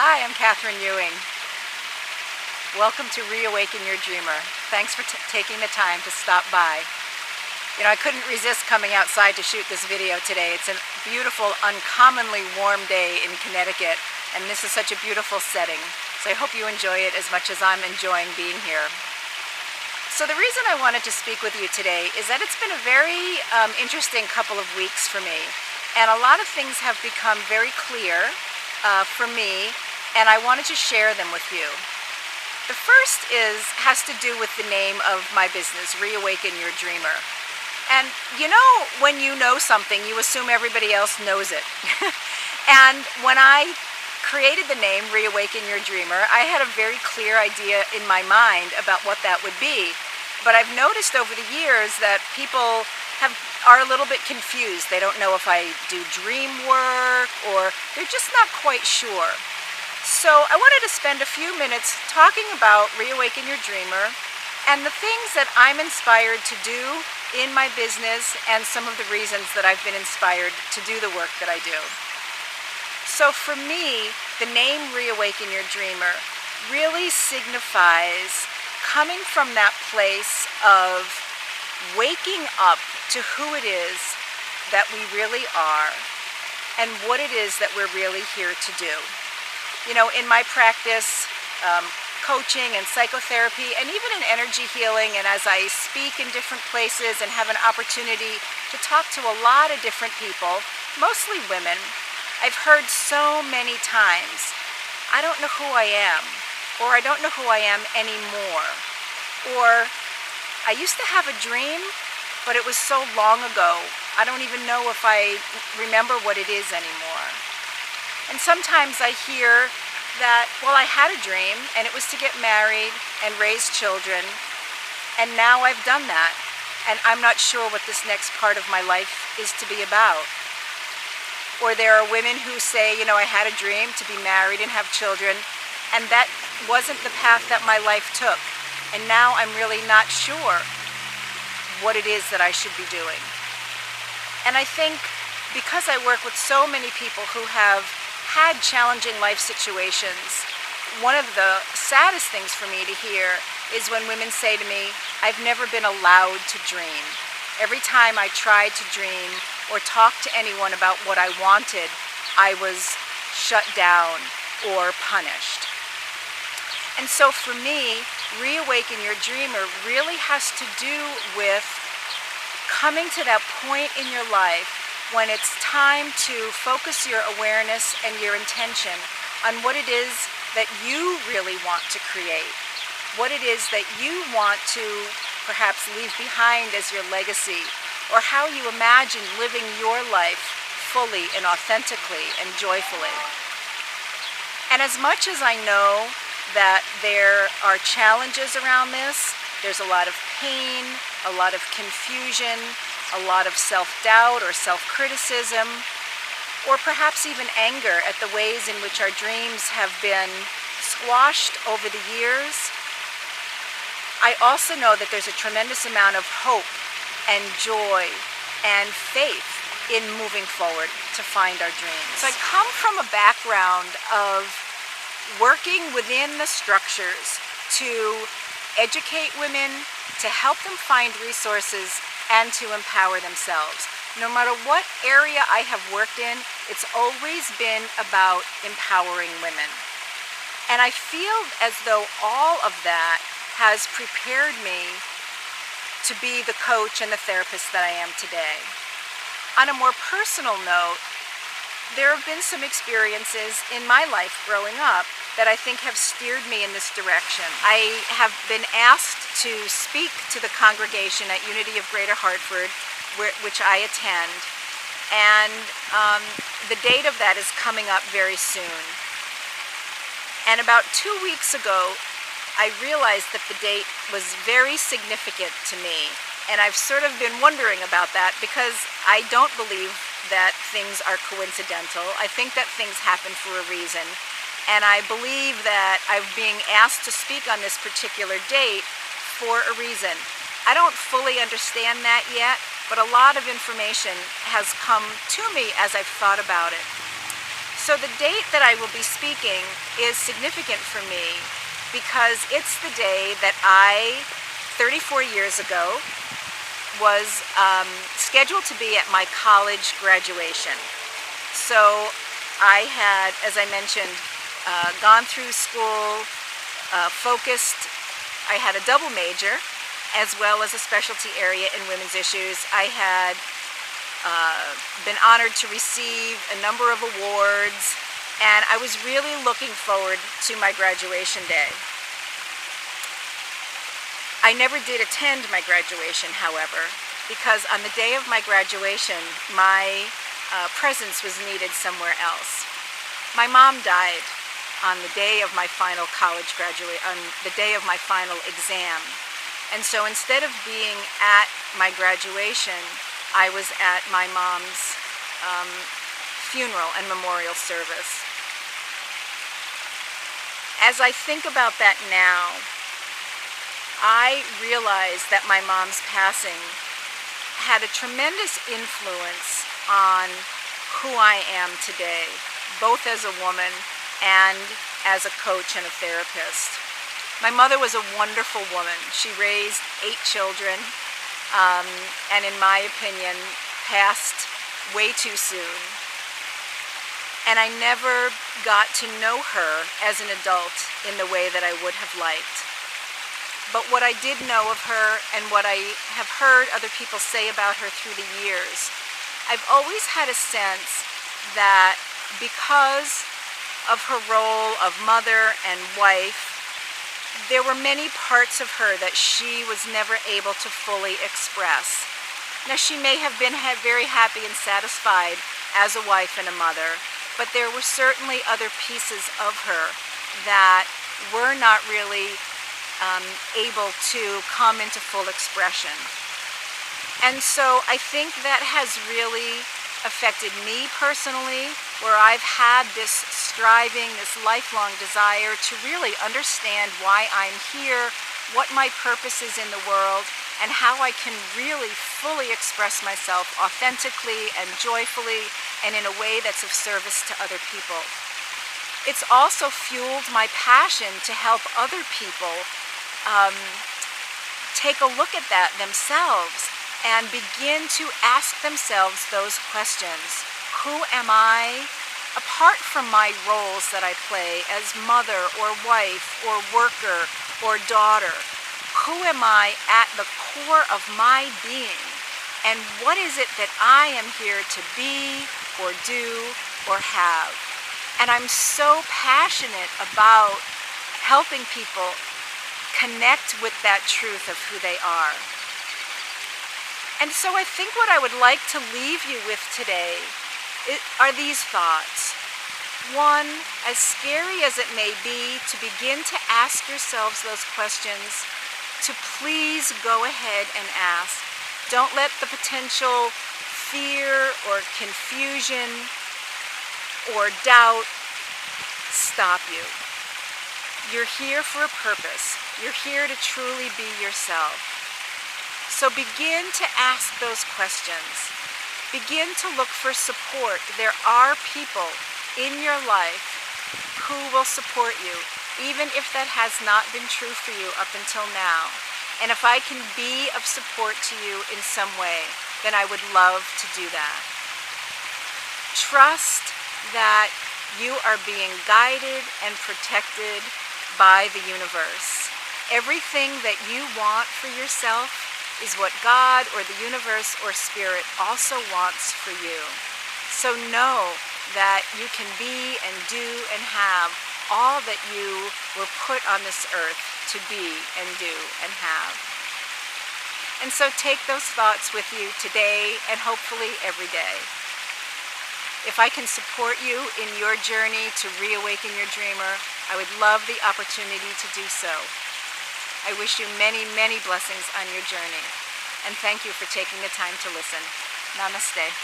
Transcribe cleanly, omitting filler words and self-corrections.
Hi, I'm Catherine Ewing. Welcome to Reawaken Your Dreamer. Thanks for taking the time to stop by. You know, I couldn't resist coming outside to shoot this video today. It's a beautiful, uncommonly warm day in Connecticut, and this is such a beautiful setting. So I hope you enjoy it as much as I'm enjoying being here. So the reason I wanted to speak with you today is that it's been a very interesting couple of weeks for me. And a lot of things have become very clear for me, and I wanted to share them with you. The first has to do with the name of my business, Reawaken Your Dreamer. And you know, when you know something, you assume everybody else knows it. And when I created the name Reawaken Your Dreamer, I had a very clear idea in my mind about what that would be. But I've noticed over the years that people are a little bit confused. They don't know if I do dream work, or they're just not quite sure. So I wanted to spend a few minutes talking about Reawaken Your Dreamer and the things that I'm inspired to do in my business and some of the reasons that I've been inspired to do the work that I do. So for me, the name Reawaken Your Dreamer really signifies coming from that place of waking up to who it is that we really are and what it is that we're really here to do. You know, in my practice, coaching and psychotherapy, and even in energy healing, and as I speak in different places and have an opportunity to talk to a lot of different people, mostly women, I've heard so many times, I don't know who I am, or I don't know who I am anymore, or I used to have a dream, but it was so long ago, I don't even know if I remember what it is anymore. And sometimes I hear that, well, I had a dream, and it was to get married and raise children, and now I've done that, and I'm not sure what this next part of my life is to be about. Or there are women who say, you know, I had a dream to be married and have children, and that wasn't the path that my life took. And now I'm really not sure what it is that I should be doing. And I think because I work with so many people who have had challenging life situations, one of the saddest things for me to hear is when women say to me, I've never been allowed to dream. Every time I tried to dream or talk to anyone about what I wanted, I was shut down or punished. And so for me, Reawaken Your Dreamer really has to do with coming to that point in your life when it's time to focus your awareness and your intention on what it is that you really want to create, what it is that you want to perhaps leave behind as your legacy, or how you imagine living your life fully and authentically and joyfully. And as much as I know that there are challenges around this, there's a lot of pain, a lot of confusion, a lot of self-doubt or self-criticism, or perhaps even anger at the ways in which our dreams have been squashed over the years. I also know that there's a tremendous amount of hope and joy and faith in moving forward to find our dreams. So I come from a background of working within the structures to educate women, to help them find resources, and to empower themselves. No matter what area I have worked in, it's always been about empowering women. And I feel as though all of that has prepared me to be the coach and the therapist that I am today. On a more personal note, there have been some experiences in my life growing up that I think have steered me in this direction. I have been asked to speak to the congregation at Unity of Greater Hartford, which I attend, and the date of that is coming up very soon. And about 2 weeks ago, I realized that the date was very significant to me, and I've sort of been wondering about that because I don't believe that things are coincidental. I think that things happen for a reason. And I believe that I'm being asked to speak on this particular date for a reason. I don't fully understand that yet, but a lot of information has come to me as I've thought about it. So the date that I will be speaking is significant for me because it's the day that I, 34 years ago, was scheduled to be at my college graduation. So I had, as I mentioned, gone through school, focused. I had a double major as well as a specialty area in women's issues. I had been honored to receive a number of awards, and I was really looking forward to my graduation day. I never did attend my graduation, however, because on the day of my graduation, my presence was needed somewhere else. My mom died on the day of my final on the day of my final exam. And so instead of being at my graduation, I was at my mom's funeral and memorial service. As I think about that now, I realize that my mom's passing had a tremendous influence on who I am today, both as a woman and as a coach and a therapist. My mother was a wonderful woman. She raised 8 children, and in my opinion, passed way too soon. And I never got to know her as an adult in the way that I would have liked. But what I did know of her and what I have heard other people say about her through the years, I've always had a sense that because of her role of mother and wife, there were many parts of her that she was never able to fully express. Now, she may have been very happy and satisfied as a wife and a mother, but there were certainly other pieces of her that were not really able to come into full expression. And so I think that has really affected me personally, where I've had this striving, this lifelong desire to really understand why I'm here, what my purpose is in the world, and how I can really fully express myself authentically and joyfully and in a way that's of service to other people. It's also fueled my passion to help other people take a look at that themselves and begin to ask themselves those questions. Who am I? Apart from my roles that I play as mother or wife or worker or daughter, who am I at the core of my being? And what is it that I am here to be or do or have? And I'm so passionate about helping people connect with that truth of who they are. And so I think what I would like to leave you with today are these thoughts. One, as scary as it may be to begin to ask yourselves those questions, to please go ahead and ask. Don't let the potential fear or confusion or doubt stop you. You're here for a purpose. You're here to truly be yourself. So begin to ask those questions. Begin to look for support. There are people in your life who will support you, even if that has not been true for you up until now. And if I can be of support to you in some way, then I would love to do that. Trust that you are being guided and protected by the universe. Everything that you want for yourself is what God or the universe or spirit also wants for you. So know that you can be and do and have all that you were put on this earth to be and do and have. And so take those thoughts with you today and hopefully every day. If I can support you in your journey to reawaken your dreamer, I would love the opportunity to do so. I wish you many, many blessings on your journey, and thank you for taking the time to listen. Namaste.